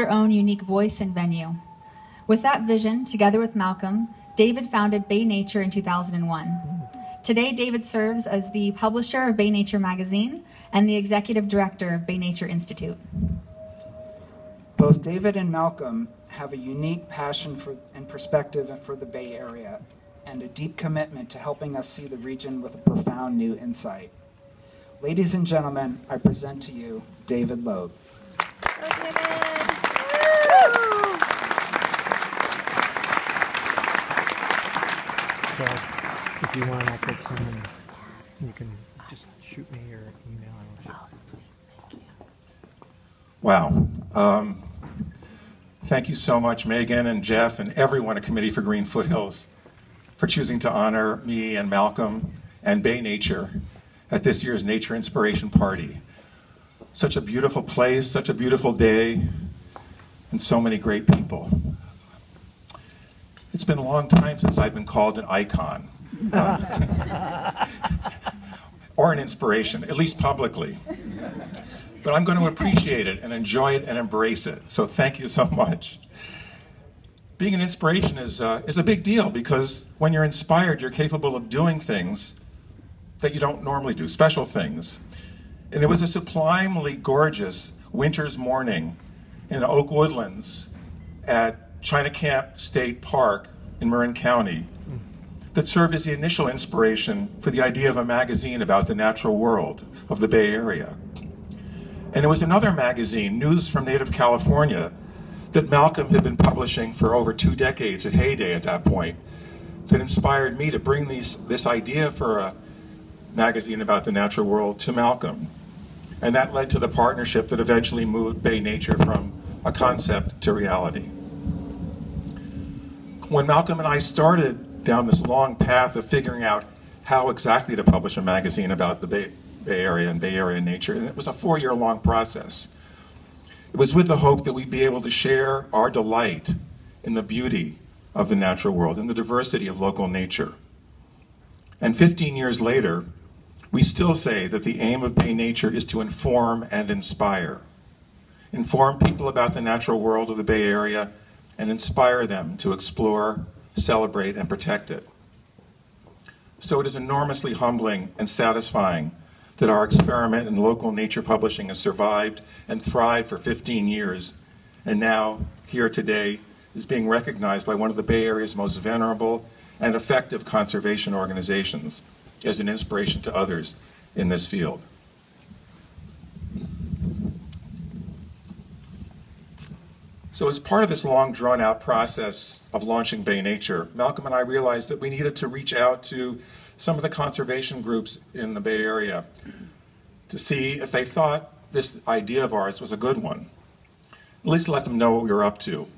their own unique voice and venue. With that vision, together with Malcolm, David founded Bay Nature in 2001. Today, David serves as the publisher of Bay Nature magazine and the executive director of Bay Nature Institute. Both David and Malcolm have a unique passion for and perspective for the Bay Area and a deep commitment to helping us see the region with a profound new insight. Ladies and gentlemen, I present to you David Loeb. So if you want, I'll take some and you can just shoot me your email. Oh, sweet. Thank you. Wow. Thank you so much, Megan and Jeff and everyone at Committee for Green Foothills for choosing to honor me and Malcolm and Bay Nature at this year's Nature Inspiration Party. Such a beautiful place, such a beautiful day, and so many great people. It's been a long time since I've been called an icon. Or an inspiration, at least publicly. But I'm going to appreciate it and enjoy it and embrace it. So thank you so much. Being an inspiration is a big deal because when you're inspired, you're capable of doing things that you don't normally do, special things. And it was a sublimely gorgeous winter's morning in Oak Woodlands at China Camp State Park in Marin County that served as the initial inspiration for the idea of a magazine about the natural world of the Bay Area. And it was another magazine, News from Native California, that Malcolm had been publishing for over 2 decades at Heyday at that point, that inspired me to bring this idea for a magazine about the natural world to Malcolm. And that led to the partnership that eventually moved Bay Nature from a concept to reality. When Malcolm and I started down this long path of figuring out how exactly to publish a magazine about the Bay Area and Bay Area nature, and it was a 4-year-long process. It was with the hope that we'd be able to share our delight in the beauty of the natural world and the diversity of local nature. And 15 years later, we still say that the aim of Bay Nature is to inform and inspire. Inform people about the natural world of the Bay Area and inspire them to explore, celebrate, and protect it. So it is enormously humbling and satisfying that our experiment in local nature publishing has survived and thrived for 15 years, and now, here today, is being recognized by one of the Bay Area's most venerable and effective conservation organizations as an inspiration to others in this field. So as part of this long drawn-out process of launching Bay Nature, Malcolm and I realized that we needed to reach out to some of the conservation groups in the Bay Area to see if they thought this idea of ours was a good one. At least let them know what we were up to.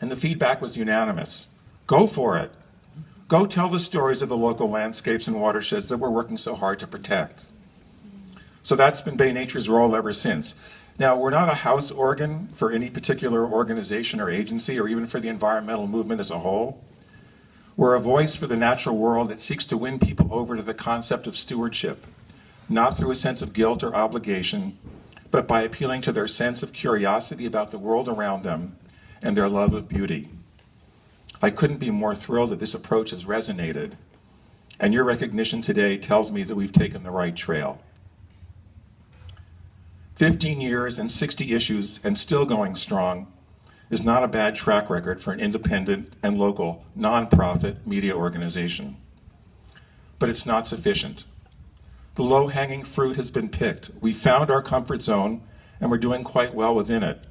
And the feedback was unanimous. Go for it. Go tell the stories of the local landscapes and watersheds that we're working so hard to protect. So that's been Bay Nature's role ever since. Now, we're not a house organ for any particular organization or agency or even for the environmental movement as a whole. We're a voice for the natural world that seeks to win people over to the concept of stewardship, not through a sense of guilt or obligation, but by appealing to their sense of curiosity about the world around them and their love of beauty. I couldn't be more thrilled that this approach has resonated, and your recognition today tells me that we've taken the right trail. 15 years and 60 issues and still going strong is not a bad track record for an independent and local nonprofit media organization. But it's not sufficient. The low-hanging fruit has been picked. We found our comfort zone and we're doing quite well within it.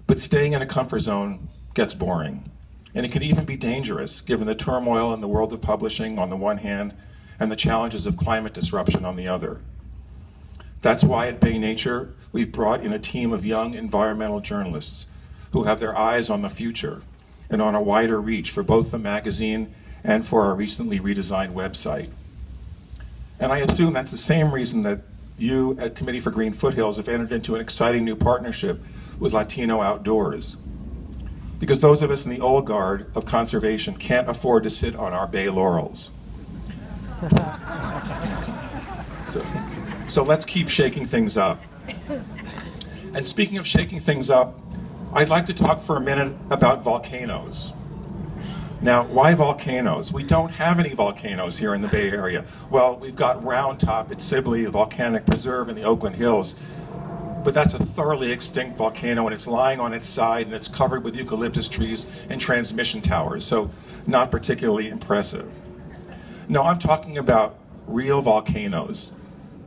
But staying in a comfort zone gets boring. And it can even be dangerous given the turmoil in the world of publishing on the one hand and the challenges of climate disruption on the other. That's why at Bay Nature, we've brought in a team of young environmental journalists who have their eyes on the future and on a wider reach for both the magazine and for our recently redesigned website. And I assume that's the same reason that you at Committee for Green Foothills have entered into an exciting new partnership with Latino Outdoors. Because those of us in the old guard of conservation can't afford to sit on our Bay laurels. So let's keep shaking things up. And speaking of shaking things up, I'd like to talk for a minute about volcanoes. Now, why volcanoes? We don't have any volcanoes here in the Bay Area. Well, we've got Round Top at Sibley, a volcanic preserve in the Oakland Hills, but that's a thoroughly extinct volcano, and it's lying on its side, and it's covered with eucalyptus trees and transmission towers, so not particularly impressive. No, I'm talking about real volcanoes,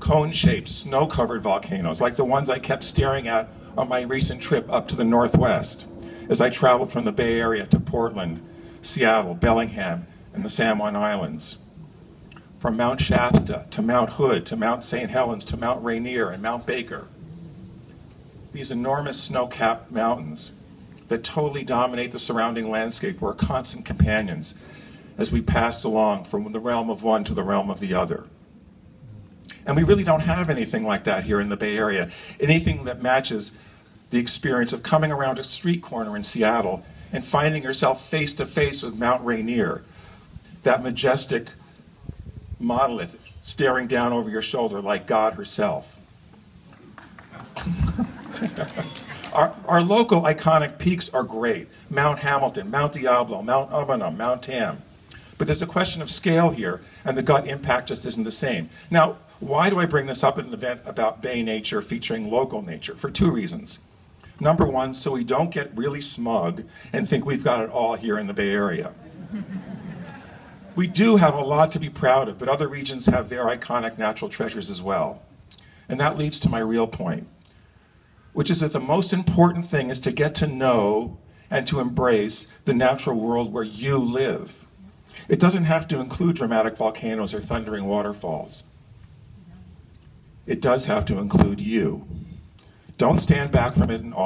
cone-shaped, snow-covered volcanoes, like the ones I kept staring at on my recent trip up to the Northwest as I traveled from the Bay Area to Portland, Seattle, Bellingham, and the San Juan Islands. From Mount Shasta to Mount Hood to Mount St. Helens to Mount Rainier and Mount Baker. These enormous snow-capped mountains that totally dominate the surrounding landscape were constant companions as we passed along from the realm of one to the realm of the other. And we really don't have anything like that here in the Bay Area, anything that matches the experience of coming around a street corner in Seattle and finding yourself face to face with Mount Rainier, that majestic monolith staring down over your shoulder like God herself. Our local iconic peaks are great. Mount Hamilton, Mount Diablo, Mount Umunhum, Mount Tam. But there's a question of scale here, and the gut impact just isn't the same. Now, why do I bring this up at an event about Bay nature featuring local nature? For two reasons. Number one, so we don't get really smug and think we've got it all here in the Bay Area. We do have a lot to be proud of, but other regions have their iconic natural treasures as well. And that leads to my real point, which is that the most important thing is to get to know and to embrace the natural world where you live. It doesn't have to include dramatic volcanoes or thundering waterfalls. It does have to include you. Don't stand back from it in awe.